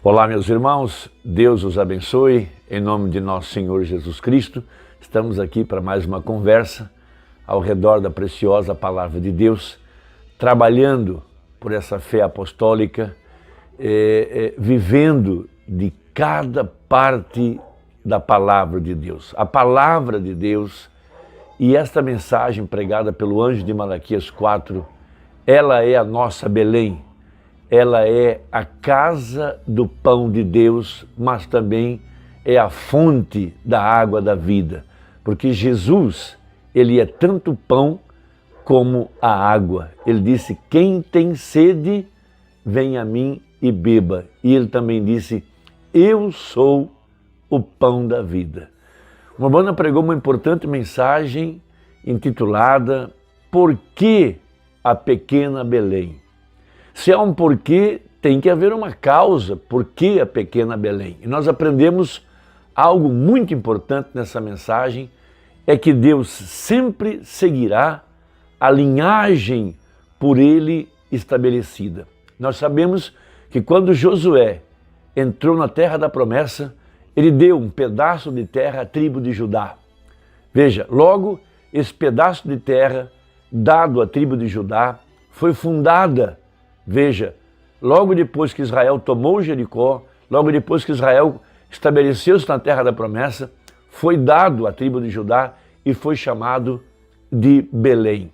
Olá, meus irmãos, Deus os abençoe, em nome de nosso Senhor Jesus Cristo. Estamos aqui para mais uma conversa ao redor da preciosa Palavra de Deus, trabalhando por essa fé apostólica, vivendo de cada parte da Palavra de Deus. A Palavra de Deus e esta mensagem pregada pelo anjo de Malaquias 4, ela é a nossa Belém. Ela é a casa do pão de Deus, mas também é a fonte da água da vida. Porque Jesus, ele é tanto pão como a água. Ele disse, quem tem sede, vem a mim e beba. E ele também disse, eu sou o pão da vida. Uma banda pregou uma importante mensagem intitulada Por que a pequena Belém? Se há um porquê, tem que haver uma causa. Por que a pequena Belém? E nós aprendemos algo muito importante nessa mensagem, é que Deus sempre seguirá a linhagem por ele estabelecida. Nós sabemos que quando Josué entrou na terra da promessa, ele deu um pedaço de terra à tribo de Judá. Veja, logo esse pedaço de terra dado à tribo de Judá foi fundada. Veja, logo depois que Israel tomou Jericó, logo depois que Israel estabeleceu-se na terra da promessa, foi dado à tribo de Judá e foi chamado de Belém.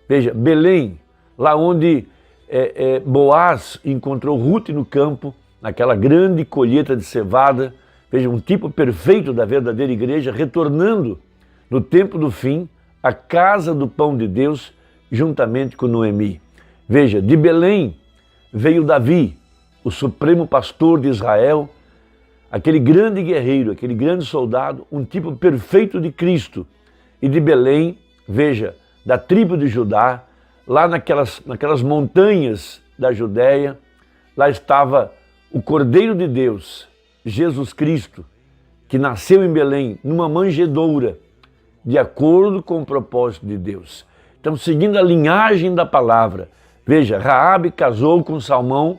Veja, Belém, lá onde Boaz encontrou Rute no campo, naquela grande colheita de cevada, veja, um tipo perfeito da verdadeira igreja, retornando no tempo do fim, à casa do pão de Deus, juntamente com Noemi. Veja, de Belém veio Davi, o supremo pastor de Israel, aquele grande guerreiro, aquele grande soldado, um tipo perfeito de Cristo. E de Belém, veja, da tribo de Judá, lá naquelas montanhas da Judéia, lá estava o Cordeiro de Deus, Jesus Cristo, que nasceu em Belém, numa manjedoura, de acordo com o propósito de Deus. Então, seguindo a linhagem da palavra, veja, Raabe casou com Salmão,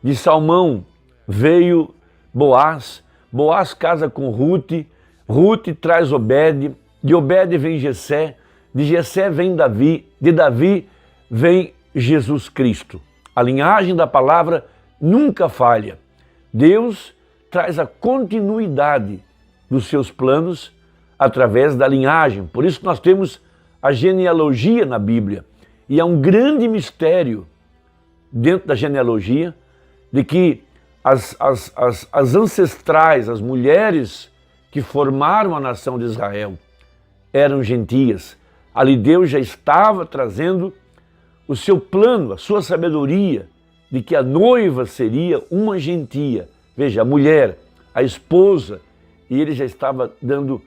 de Salmão veio Boaz, Boaz casa com Rute, Rute traz Obed, de Obed vem Jessé, de Jessé vem Davi, de Davi vem Jesus Cristo. A linhagem da palavra nunca falha. Deus traz a continuidade dos seus planos através da linhagem. Por isso nós temos a genealogia na Bíblia. E há um grande mistério dentro da genealogia de que as ancestrais, as mulheres que formaram a nação de Israel eram gentias. Ali Deus já estava trazendo o seu plano, a sua sabedoria de que a noiva seria uma gentia. Veja, a mulher, a esposa, e ele já estava dando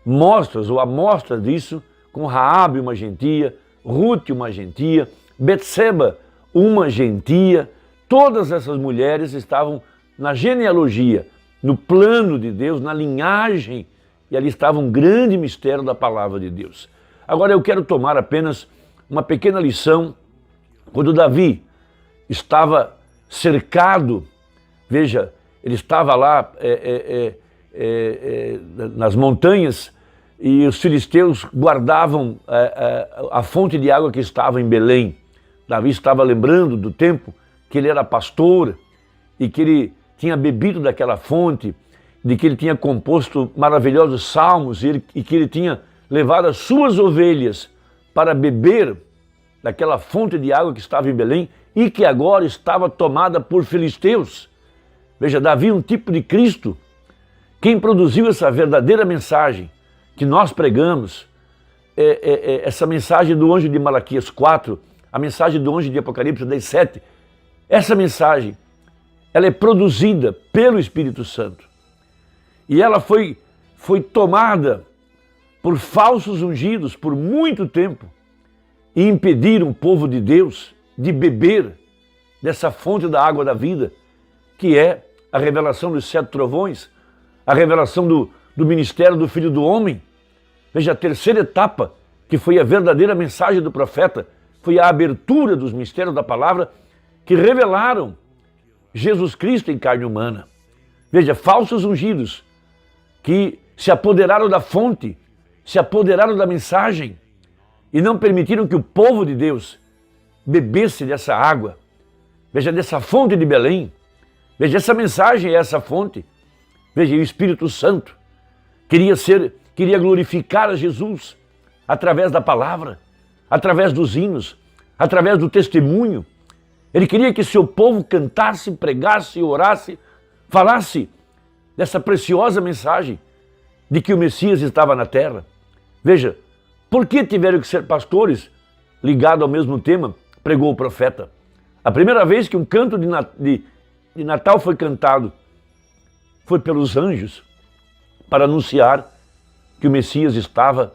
mostras ou amostras disso com Raabe, uma gentia, Rute, uma gentia, Betseba, uma gentia. Todas essas mulheres estavam na genealogia, no plano de Deus, na linhagem, e ali estava um grande mistério da palavra de Deus. Agora eu quero tomar apenas uma pequena lição. Quando Davi estava cercado, veja, ele estava lá nas montanhas, e os filisteus guardavam a fonte de água que estava em Belém. Davi estava lembrando do tempo que ele era pastor e que ele tinha bebido daquela fonte, de que ele tinha composto maravilhosos salmos e que ele tinha levado as suas ovelhas para beber daquela fonte de água que estava em Belém e que agora estava tomada por filisteus. Veja, Davi, um tipo de Cristo, quem produziu essa verdadeira mensagem que nós pregamos, essa mensagem do anjo de Malaquias 4, a mensagem do anjo de Apocalipse 10:7, essa mensagem, ela é produzida pelo Espírito Santo. E ela foi tomada por falsos ungidos por muito tempo e impediram o povo de Deus de beber dessa fonte da água da vida, que é a revelação dos 7 trovões, a revelação do ministério do Filho do Homem. Veja, a terceira etapa, que foi a verdadeira mensagem do profeta, foi a abertura dos mistérios da palavra que revelaram Jesus Cristo em carne humana. Veja, falsos ungidos que se apoderaram da fonte, se apoderaram da mensagem e não permitiram que o povo de Deus bebesse dessa água. Veja, dessa fonte de Belém. Veja, essa mensagem é essa fonte. Veja, o Espírito Santo queria glorificar a Jesus através da palavra, através dos hinos, através do testemunho. Ele queria que seu povo cantasse, pregasse, orasse, falasse dessa preciosa mensagem de que o Messias estava na terra. Veja, por que tiveram que ser pastores? Ligado ao mesmo tema, pregou o profeta. A primeira vez que um canto de Natal foi cantado foi pelos anjos para anunciar que o Messias estava,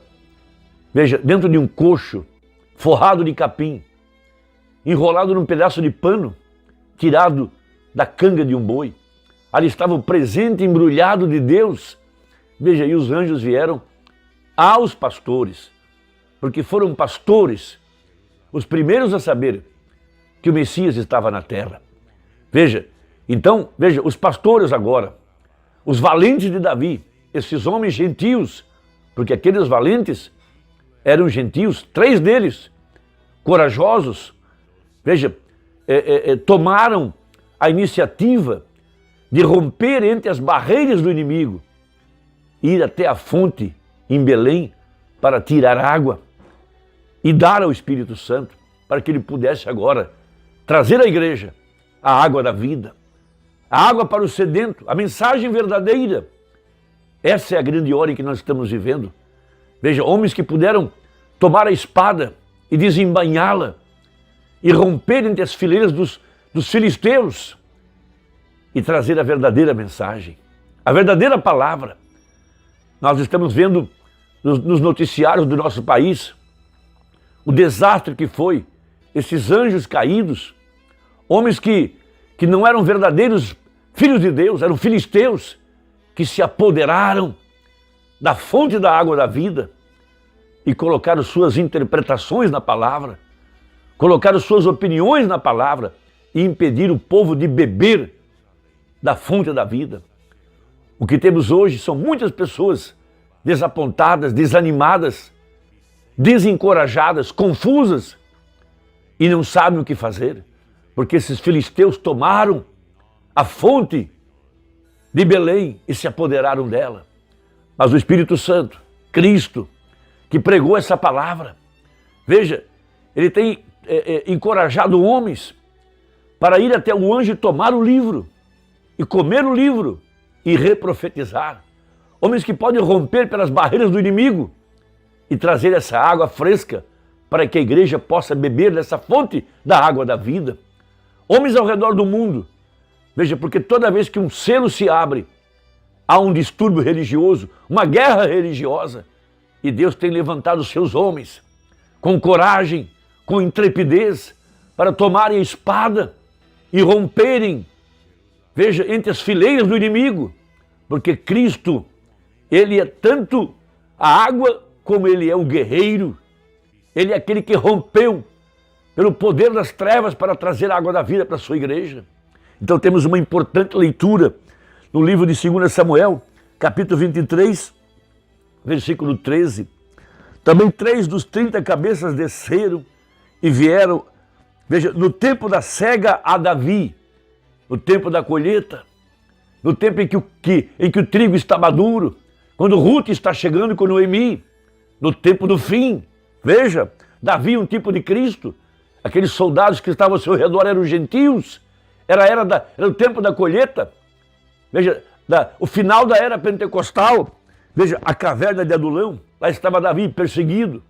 veja, dentro de um coxo, forrado de capim, enrolado num pedaço de pano, tirado da canga de um boi. Ali estava o presente embrulhado de Deus. Veja, e os anjos vieram aos pastores, porque foram pastores os primeiros a saber que o Messias estava na terra. Veja, então, veja, os pastores agora, os valentes de Davi, esses homens gentios, porque aqueles valentes eram gentios, 3 deles, corajosos, veja, tomaram a iniciativa de romper entre as barreiras do inimigo, ir até a fonte em Belém para tirar água e dar ao Espírito Santo para que ele pudesse agora trazer à igreja a água da vida, a água para o sedento, a mensagem verdadeira. Essa é a grande hora em que nós estamos vivendo. Veja, homens que puderam tomar a espada e desembainhá-la e romper entre as fileiras dos filisteus e trazer a verdadeira mensagem, a verdadeira palavra. Nós estamos vendo nos noticiários do nosso país o desastre que foi esses anjos caídos, homens que não eram verdadeiros filhos de Deus, eram filisteus, que se apoderaram da fonte da água da vida e colocaram suas interpretações na palavra, colocaram suas opiniões na palavra e impediram o povo de beber da fonte da vida. O que temos hoje são muitas pessoas desapontadas, desanimadas, desencorajadas, confusas e não sabem o que fazer, porque esses filisteus tomaram a fonte de Belém e se apoderaram dela. Mas o Espírito Santo, Cristo, que pregou essa palavra, veja, ele tem encorajado homens para ir até o anjo e tomar o livro, e comer o livro, e reprofetizar. Homens que podem romper pelas barreiras do inimigo e trazer essa água fresca para que a igreja possa beber dessa fonte da água da vida. Homens ao redor do mundo, veja, porque toda vez que um selo se abre, há um distúrbio religioso, uma guerra religiosa, e Deus tem levantado os seus homens com coragem, com intrepidez, para tomarem a espada e romperem, veja, entre as fileiras do inimigo, porque Cristo, ele é tanto a água como ele é o guerreiro, ele é aquele que rompeu pelo poder das trevas para trazer a água da vida para a sua igreja. Então temos uma importante leitura no livro de 2 Samuel, capítulo 23, versículo 13. Também 3 dos 30 cabeças desceram e vieram, veja, no tempo da cega a Davi, no tempo da colheita, no tempo em que o trigo está maduro, quando Ruth está chegando com Noemi, no tempo do fim. Veja, Davi, um tipo de Cristo, aqueles soldados que estavam ao seu redor eram gentios, era o tempo da colheita, veja, o final da era pentecostal, veja, a caverna de Adulão, lá estava Davi perseguido,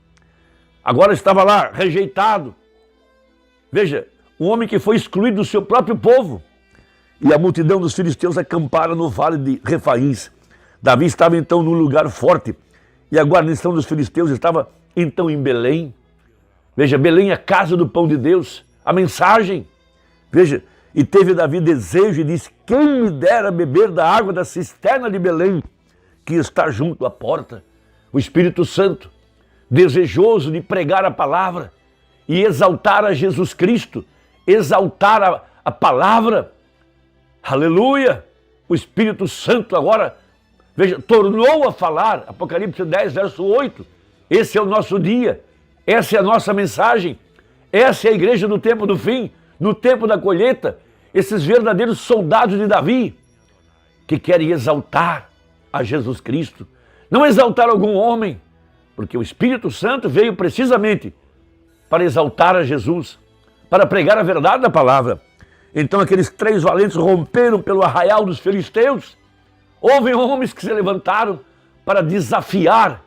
agora estava lá rejeitado, veja, um homem que foi excluído do seu próprio povo, e a multidão dos filisteus acamparam no vale de Refaíns. Davi estava então num lugar forte, e a guarnição dos filisteus estava então em Belém. Veja, Belém é a casa do pão de Deus, a mensagem. Veja, e teve Davi desejo e disse: quem me dera beber da água da cisterna de Belém, que está junto à porta. O Espírito Santo, desejoso de pregar a palavra e exaltar a Jesus Cristo, exaltar a palavra, Aleluia! O Espírito Santo agora, veja, tornou a falar, Apocalipse 10, verso 8. Esse é o nosso dia, essa é a nossa mensagem, essa é a igreja no tempo do fim, no tempo da colheita, esses verdadeiros soldados de Davi, que querem exaltar a Jesus Cristo, não exaltar algum homem, porque o Espírito Santo veio precisamente para exaltar a Jesus, para pregar a verdade da palavra. Então aqueles 3 valentes romperam pelo arraial dos filisteus. Houve homens que se levantaram para desafiar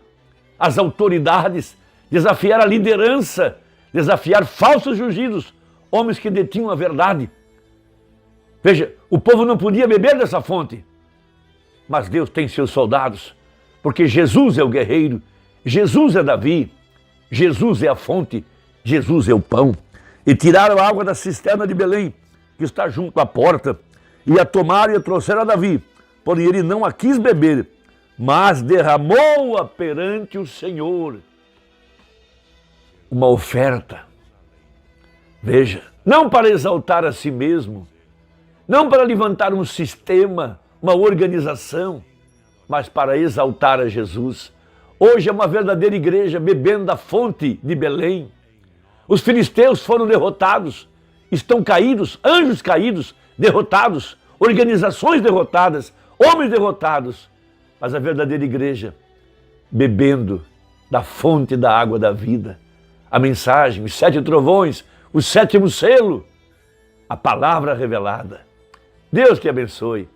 as autoridades, desafiar a liderança, desafiar falsos ungidos, homens que detinham a verdade. Veja, o povo não podia beber dessa fonte, mas Deus tem seus soldados, porque Jesus é o guerreiro, Jesus é Davi, Jesus é a fonte, Jesus é o pão. E tiraram a água da cisterna de Belém, que está junto à porta, e a tomaram e a trouxeram a Davi, porém ele não a quis beber, mas derramou-a perante o Senhor. Uma oferta. Veja, não para exaltar a si mesmo, não para levantar um sistema, uma organização, mas para exaltar a Jesus. Hoje é uma verdadeira igreja bebendo da fonte de Belém. Os filisteus foram derrotados, estão caídos, anjos caídos, derrotados, organizações derrotadas, homens derrotados. Mas a verdadeira igreja bebendo da fonte da água da vida. A mensagem, os 7 trovões, o 7º selo, a palavra revelada. Deus que abençoe.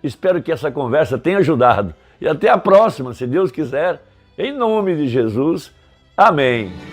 Espero que essa conversa tenha ajudado. E até a próxima, se Deus quiser. Em nome de Jesus. Amém.